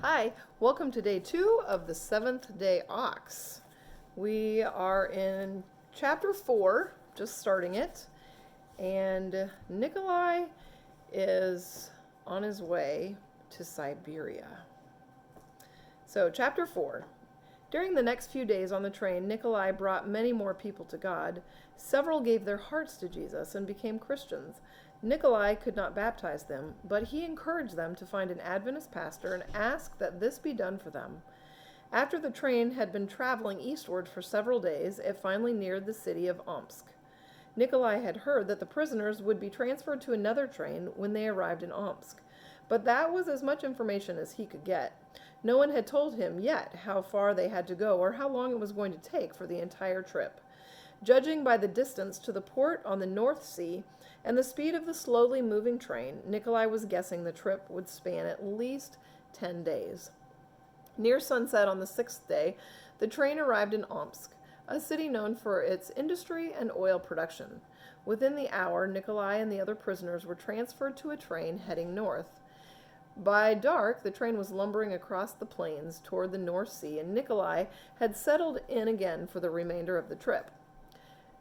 Hi, welcome to day 2 of the 7th day Ox. We are in chapter 4, just starting it, and Nikolai is on his way to Siberia. So, chapter 4. During the next few days on the train, Nikolai brought many more people to God. Several gave their hearts to Jesus and became Christians. Nikolai could not baptize them, but he encouraged them to find an Adventist pastor and ask that this be done for them. After the train had been traveling eastward for several days, it finally neared the city of Omsk. Nikolai had heard that the prisoners would be transferred to another train when they arrived in Omsk, but that was as much information as he could get. No one had told him yet how far they had to go or how long it was going to take for the entire trip. Judging by the distance to the port on the North Sea and the speed of the slowly moving train, Nikolai was guessing the trip would span at least 10 days. Near sunset on the 6th day, the train arrived in Omsk, a city known for its industry and oil production. Within the hour, Nikolai and the other prisoners were transferred to a train heading north. By dark, the train was lumbering across the plains toward the North Sea, and Nikolai had settled in again for the remainder of the trip.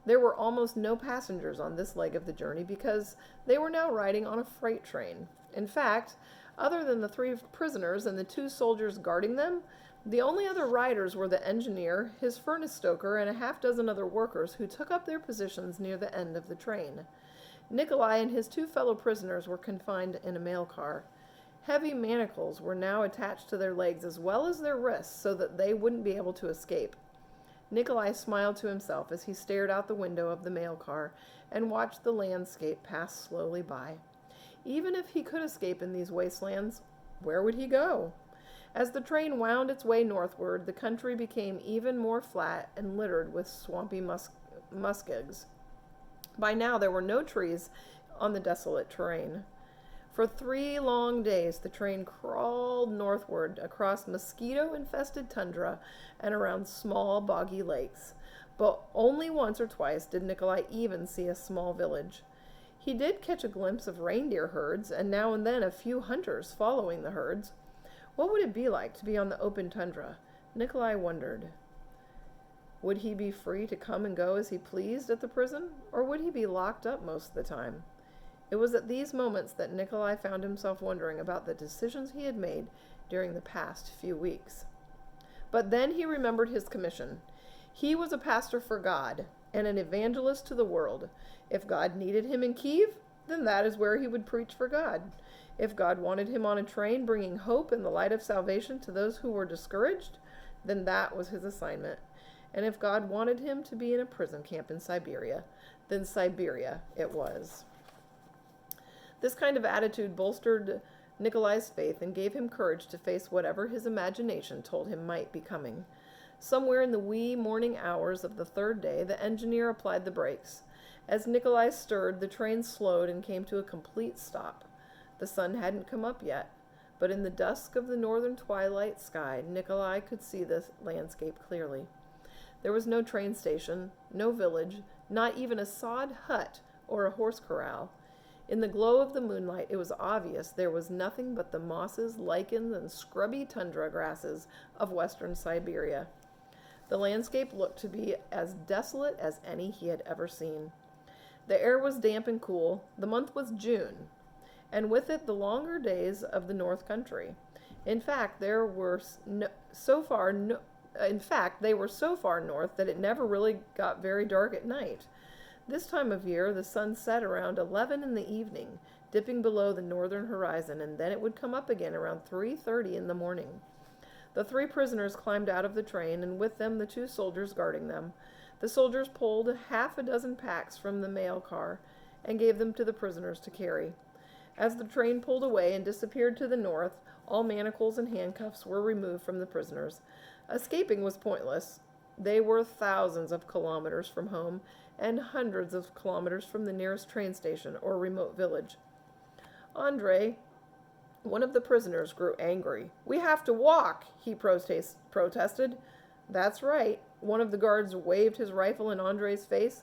There were almost no passengers on this leg of the journey because they were now riding on a freight train. In fact, other than the 3 prisoners and the 2 soldiers guarding them, the only other riders were the engineer, his furnace stoker, and a half-dozen other workers who took up their positions near the end of the train. Nikolai and his 2 fellow prisoners were confined in a mail car. Heavy manacles were now attached to their legs as well as their wrists so that they wouldn't be able to escape. Nikolai smiled to himself as he stared out the window of the mail car and watched the landscape pass slowly by. Even if he could escape in these wastelands, where would he go? As the train wound its way northward, the country became even more flat and littered with swampy muskegs. By now there were no trees on the desolate terrain. For 3 long days, the train crawled northward across mosquito-infested tundra and around small, boggy lakes. But only once or twice did Nikolai even see a small village. He did catch a glimpse of reindeer herds and now and then a few hunters following the herds. What would it be like to be on the open tundra? Nikolai wondered. Would he be free to come and go as he pleased at the prison, or would he be locked up most of the time? It was at these moments that Nikolai found himself wondering about the decisions he had made during the past few weeks. But then he remembered his commission. He was a pastor for God and an evangelist to the world. If God needed him in Kiev, then that is where he would preach for God. If God wanted him on a train bringing hope and the light of salvation to those who were discouraged, then that was his assignment. And if God wanted him to be in a prison camp in Siberia, then Siberia it was. This kind of attitude bolstered Nikolai's faith and gave him courage to face whatever his imagination told him might be coming. Somewhere in the wee morning hours of the 3rd day, the engineer applied the brakes. As Nikolai stirred, the train slowed and came to a complete stop. The sun hadn't come up yet, but in the dusk of the northern twilight sky, Nikolai could see the landscape clearly. There was no train station, no village, not even a sod hut or a horse corral. In the glow of the moonlight, it was obvious there was nothing but the mosses, lichens, and scrubby tundra grasses of western Siberia. The landscape looked to be as desolate as any he had ever seen. The air was damp and cool. The month was June, and with it the longer days of the North Country. In fact, they were so far north that it never really got very dark at night. This time of year, the sun set around 11 in the evening, dipping below the northern horizon, and then it would come up again around 3:30 in the morning. The 3 prisoners climbed out of the train, and with them the 2 soldiers guarding them. The soldiers pulled half a dozen packs from the mail car and gave them to the prisoners to carry. As the train pulled away and disappeared to the north, all manacles and handcuffs were removed from the prisoners. Escaping was pointless. They were thousands of kilometers from home and hundreds of kilometers from the nearest train station or remote village. Andrei, one of the prisoners, grew angry. "We have to walk," he protested. "That's right." One of the guards waved his rifle in Andrei's face.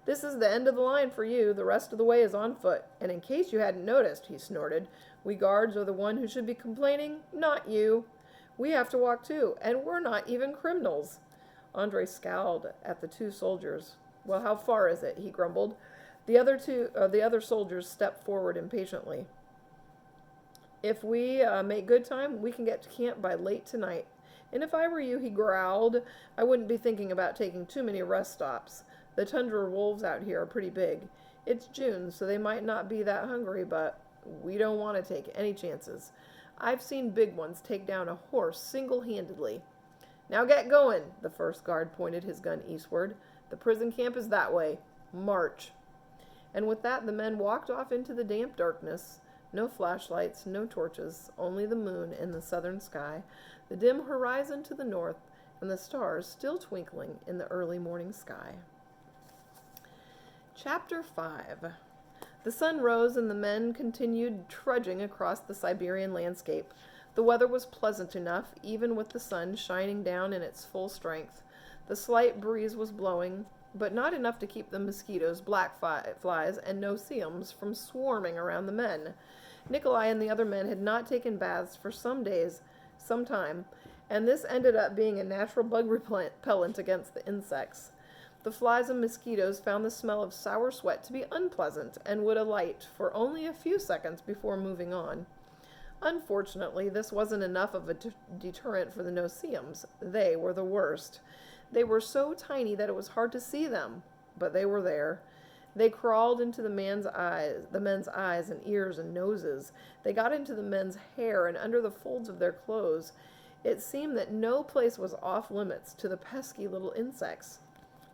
"This is the end of the line for you. The rest of the way is on foot. And in case you hadn't noticed," he snorted, "we guards are the one who should be complaining, not you." We have to walk too, and we're not even criminals. Andre scowled at the two soldiers. Well, how far is it? He grumbled. The other soldiers stepped forward impatiently. If we make good time, we can get to camp by late tonight. And if I were you, he growled, I wouldn't be thinking about taking too many rest stops. The tundra wolves out here are pretty big. It's June, so they might not be that hungry, but we don't want to take any chances. I've seen big ones take down a horse single-handedly. Now get going, the first guard pointed his gun eastward. The prison camp is that way. March. And with that, the men walked off into the damp darkness. No flashlights, no torches, only the moon in the southern sky, the dim horizon to the north, and the stars still twinkling in the early morning sky. Chapter 5. The sun rose and the men continued trudging across the Siberian landscape. The weather was pleasant enough, even with the sun shining down in its full strength. The slight breeze was blowing, but not enough to keep the mosquitoes, black flies, and no-see-ums from swarming around the men. Nikolai and the other men had not taken baths for some time, and this ended up being a natural bug repellent against the insects. The flies and mosquitoes found the smell of sour sweat to be unpleasant and would alight for only a few seconds before moving on. Unfortunately, this wasn't enough of a deterrent for the no-see-ums. They were the worst. They were so tiny that it was hard to see them, but they were there. They crawled into the men's eyes and ears and noses. They got into the men's hair and under the folds of their clothes. It seemed that no place was off limits to the pesky little insects.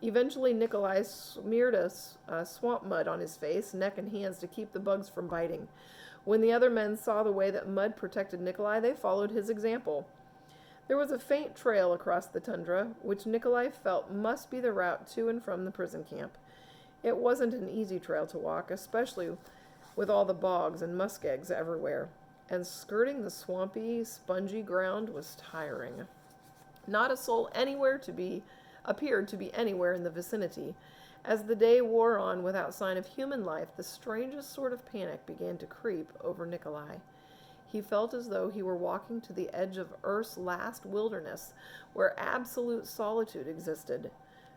Eventually, Nikolai smeared a swamp mud on his face, neck, and hands to keep the bugs from biting. When the other men saw the way that mud protected Nikolai, they followed his example. There was a faint trail across the tundra, which Nikolai felt must be the route to and from the prison camp. It wasn't an easy trail to walk, especially with all the bogs and muskegs everywhere, and skirting the swampy, spongy ground was tiring. Not a soul appeared to be anywhere in the vicinity. As the day wore on without sign of human life, the strangest sort of panic began to creep over Nikolai. He felt as though he were walking to the edge of Earth's last wilderness, where absolute solitude existed.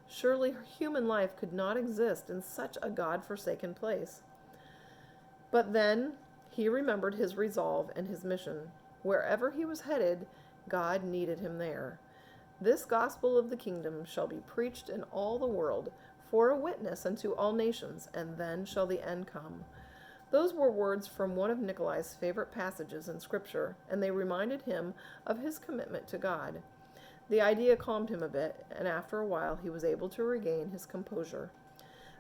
Surely human life could not exist in such a God-forsaken place. But then he remembered his resolve and his mission. Wherever he was headed, God needed him there. This gospel of the kingdom shall be preached in all the world, for a witness unto all nations, and then shall the end come. Those were words from one of Nikolai's favorite passages in Scripture, and they reminded him of his commitment to God. The idea calmed him a bit, and after a while he was able to regain his composure.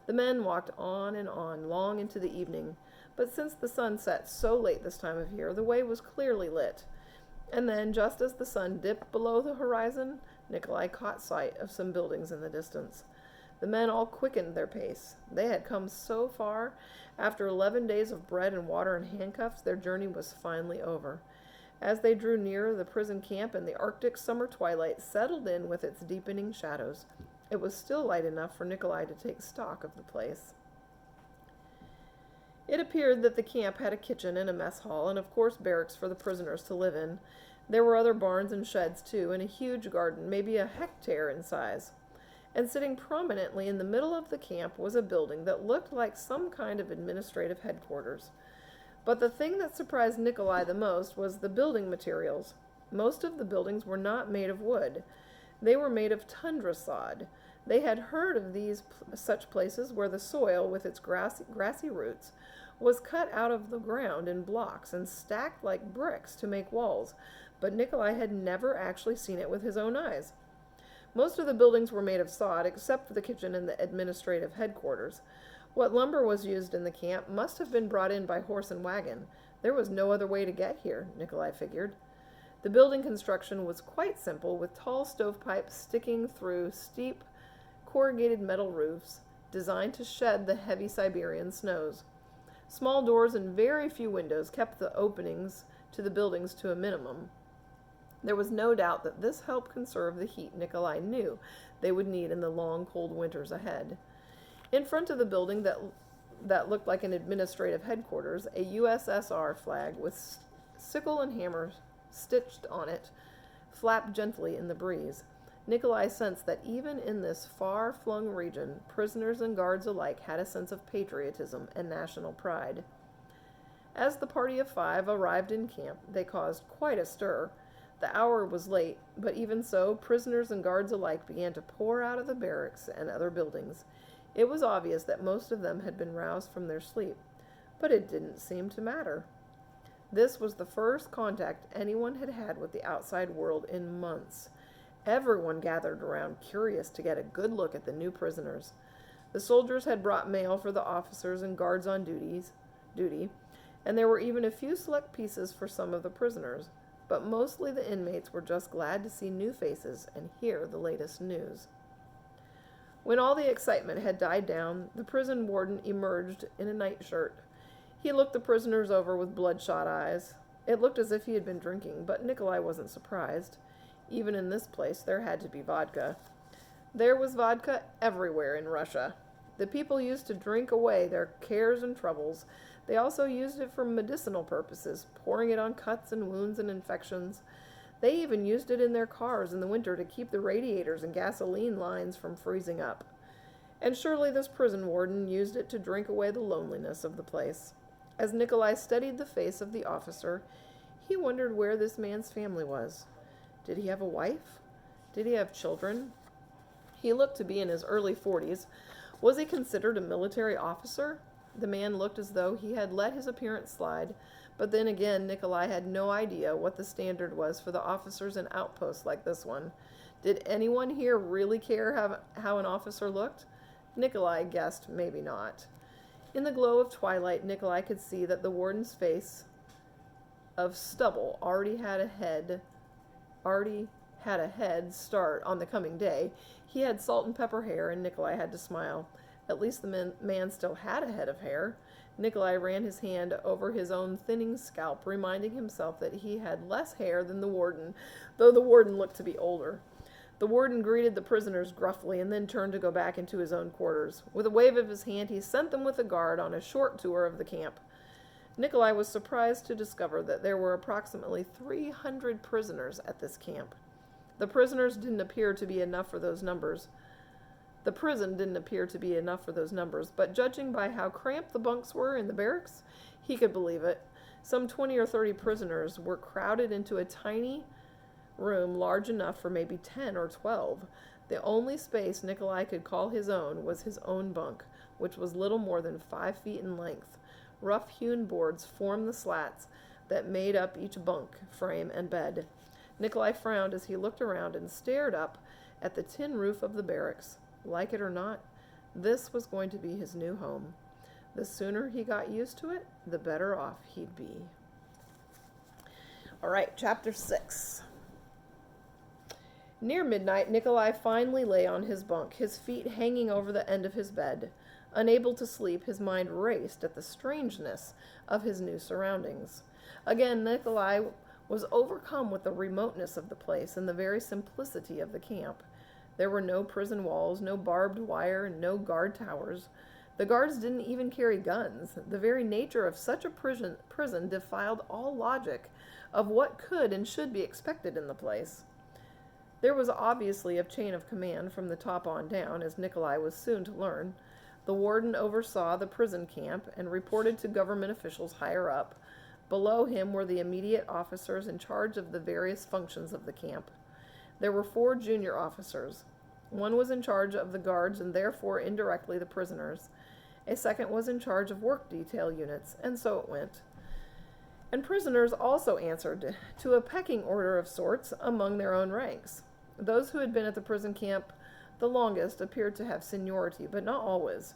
The men walked on and on, long into the evening, but since the sun set so late this time of year, the way was clearly lit. And then, just as the sun dipped below the horizon, Nikolai caught sight of some buildings in the distance. The men all quickened their pace. They had come so far. After 11 days of bread and water and handcuffs, their journey was finally over. As they drew nearer the prison camp and the Arctic summer twilight settled in with its deepening shadows, it was still light enough for Nikolai to take stock of the place. It appeared that the camp had a kitchen and a mess hall, and of course barracks for the prisoners to live in. There were other barns and sheds too, and a huge garden, maybe a hectare in size. And sitting prominently in the middle of the camp was a building that looked like some kind of administrative headquarters. But the thing that surprised Nikolai the most was the building materials. Most of the buildings were not made of wood. They were made of tundra sod. They had heard of such places where the soil, with its grassy roots, was cut out of the ground in blocks and stacked like bricks to make walls, but Nikolai had never actually seen it with his own eyes. Most of the buildings were made of sod, except for the kitchen and the administrative headquarters. What lumber was used in the camp must have been brought in by horse and wagon. There was no other way to get here, Nikolai figured. The building construction was quite simple, with tall stovepipes sticking through steep, corrugated metal roofs, designed to shed the heavy Siberian snows. Small doors and very few windows kept the openings to the buildings to a minimum. There was no doubt that this helped conserve the heat Nikolai knew they would need in the long, cold winters ahead. In front of the building that looked like an administrative headquarters, a USSR flag with sickle and hammer stitched on it flapped gently in the breeze. Nikolai sensed that even in this far-flung region, prisoners and guards alike had a sense of patriotism and national pride. As the party of 5 arrived in camp, they caused quite a stir. The hour was late, but even so, prisoners and guards alike began to pour out of the barracks and other buildings. It was obvious that most of them had been roused from their sleep, but it didn't seem to matter. This was the first contact anyone had had with the outside world in months. Everyone gathered around, curious to get a good look at the new prisoners. The soldiers had brought mail for the officers and guards on duty, and there were even a few select pieces for some of the prisoners. But mostly the inmates were just glad to see new faces and hear the latest news. When all the excitement had died down, the prison warden emerged in a nightshirt. He looked the prisoners over with bloodshot eyes. It looked as if he had been drinking, but Nikolai wasn't surprised. Even in this place, there had to be vodka. There was vodka everywhere in Russia. The people used to drink away their cares and troubles. They also used it for medicinal purposes, pouring it on cuts and wounds and infections. They even used it in their cars in the winter to keep the radiators and gasoline lines from freezing up. And surely this prison warden used it to drink away the loneliness of the place. As Nikolai studied the face of the officer, he wondered where this man's family was. Did he have a wife? Did he have children? He looked to be in his early 40s. Was he considered a military officer? The man looked as though he had let his appearance slide, but then again Nikolai had no idea what the standard was for the officers in outposts like this one. Did anyone here really care how an officer looked? Nikolai guessed maybe not. In the glow of twilight, Nikolai could see that the warden's face of stubble already had a head start on the coming day. He had salt and pepper hair, and Nikolai had to smile. At least the man still had a head of hair. Nikolai ran his hand over his own thinning scalp, reminding himself that he had less hair than the warden, though the warden looked to be older. The warden greeted the prisoners gruffly and then turned to go back into his own quarters. With a wave of his hand, he sent them with a guard on a short tour of the camp. Nikolai was surprised to discover that there were approximately 300 prisoners at this camp. The prisoners didn't appear to be enough for those numbers. The prison didn't appear to be enough for those numbers, but judging by how cramped the bunks were in the barracks, he could believe it. Some 20 or 30 prisoners were crowded into a tiny room large enough for maybe 10 or 12. The only space Nikolai could call his own was his own bunk, which was little more than 5 feet in length. Rough-hewn boards formed the slats that made up each bunk, frame, and bed. Nikolai frowned as he looked around and stared up at the tin roof of the barracks. Like it or not, this was going to be his new home. The sooner he got used to it, the better off he'd be. All right, chapter 6. Near midnight, Nikolai finally lay on his bunk, his feet hanging over the end of his bed. Unable to sleep, his mind raced at the strangeness of his new surroundings. Again, Nikolai was overcome with the remoteness of the place and the very simplicity of the camp. There were no prison walls, no barbed wire, and no guard towers. The guards didn't even carry guns. The very nature of such a prison defied all logic of what could and should be expected in the place. There was obviously a chain of command from the top on down, as Nikolai was soon to learn. The warden oversaw the prison camp and reported to government officials higher up. Below him were the immediate officers in charge of the various functions of the camp. There were 4 junior officers. One was in charge of the guards and therefore indirectly the prisoners. A second was in charge of work detail units, and so it went. And prisoners also answered to a pecking order of sorts among their own ranks. Those who had been at the prison camp the longest appeared to have seniority, but not always.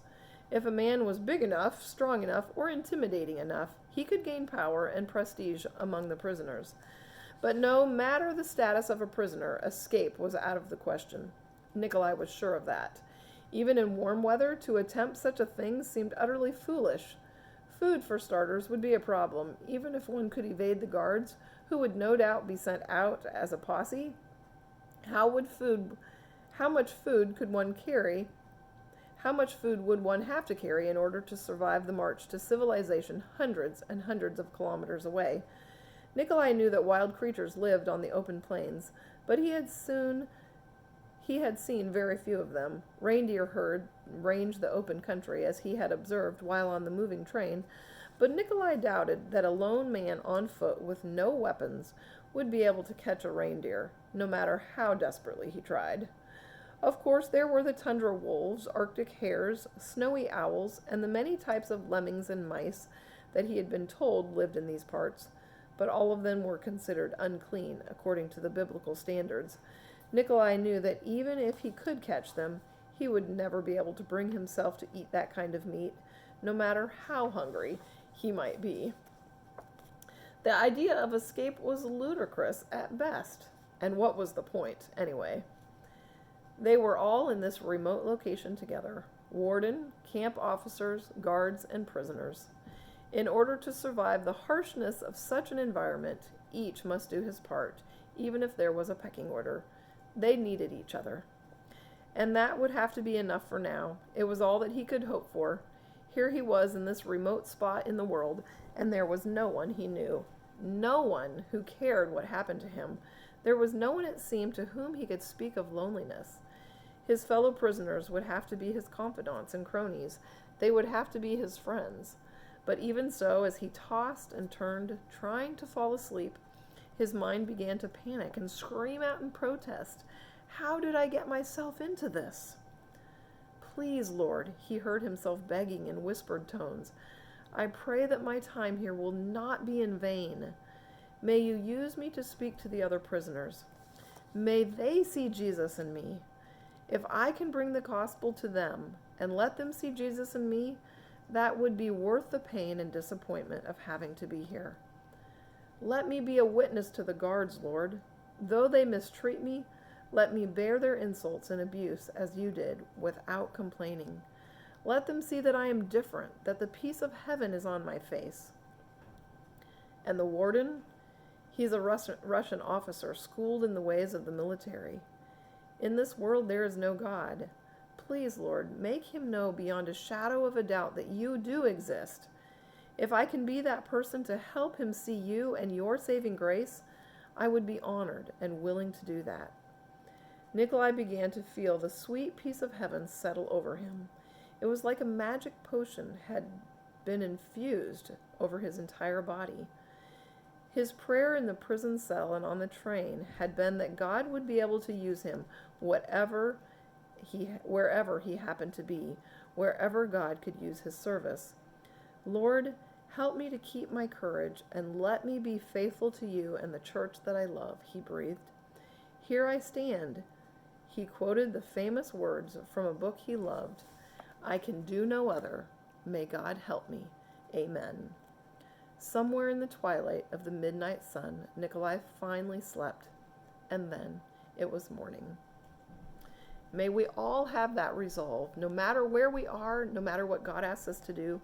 If a man was big enough, strong enough, or intimidating enough, he could gain power and prestige among the prisoners. But no matter the status of a prisoner, escape was out of the question. Nikolai was sure of that. Even in warm weather, to attempt such a thing seemed utterly foolish. Food, for starters, would be a problem, even if one could evade the guards, who would no doubt be sent out as a posse. How much food could one carry? How much food would one have to carry in order to survive the march to civilization hundreds and hundreds of kilometers away? Nikolai knew that wild creatures lived on the open plains, but he had seen very few of them. Reindeer herd ranged the open country, as he had observed while on the moving train, but Nikolai doubted that a lone man on foot with no weapons would be able to catch a reindeer, no matter how desperately he tried. Of course, there were the tundra wolves, Arctic hares, snowy owls, and the many types of lemmings and mice that he had been told lived in these parts, but all of them were considered unclean according to the biblical standards. Nikolai knew that even if he could catch them, he would never be able to bring himself to eat that kind of meat, no matter how hungry he might be. The idea of escape was ludicrous at best, and what was the point, anyway? They were all in this remote location together: warden, camp officers, guards, and prisoners. In order to survive the harshness of such an environment, each must do his part, even if there was a pecking order. They needed each other. And that would have to be enough for now. It was all that he could hope for. Here he was in this remote spot in the world, and there was no one he knew. No one who cared what happened to him. There was no one, it seemed, to whom he could speak of loneliness. His fellow prisoners would have to be his confidants and cronies. They would have to be his friends. But even so, as he tossed and turned, trying to fall asleep, his mind began to panic and scream out in protest. How did I get myself into this? Please, Lord, he heard himself begging in whispered tones. I pray that my time here will not be in vain. May you use me to speak to the other prisoners. May they see Jesus in me. If I can bring the gospel to them and let them see Jesus in me, that would be worth the pain and disappointment of having to be here. Let me be a witness to the guards, Lord. Though they mistreat me, let me bear their insults and abuse as you did, without complaining. Let them see that I am different, that the peace of heaven is on my face. And the warden? He's a Russian officer, schooled in the ways of the military. In this world there is no God. Please, Lord, make him know beyond a shadow of a doubt that you do exist. If I can be that person to help him see you and your saving grace, I would be honored and willing to do that. Nikolai began to feel the sweet peace of heaven settle over him. It was like a magic potion had been infused over his entire body. His prayer in the prison cell and on the train had been that God would be able to use him wherever he happened to be, wherever God could use his service. Lord, help me to keep my courage and let me be faithful to you and the church that I love, he breathed. Here I stand. He quoted the famous words from a book he loved. I can do no other. May God help me. Amen. Somewhere in the twilight of the midnight sun, Nikolai finally slept, and then it was morning. May we all have that resolve, no matter where we are, no matter what God asks us to do.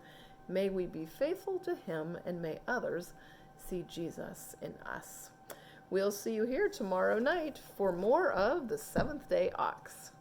May we be faithful to him, and may others see Jesus in us. We'll see you here tomorrow night for more of the Seventh Day Ox.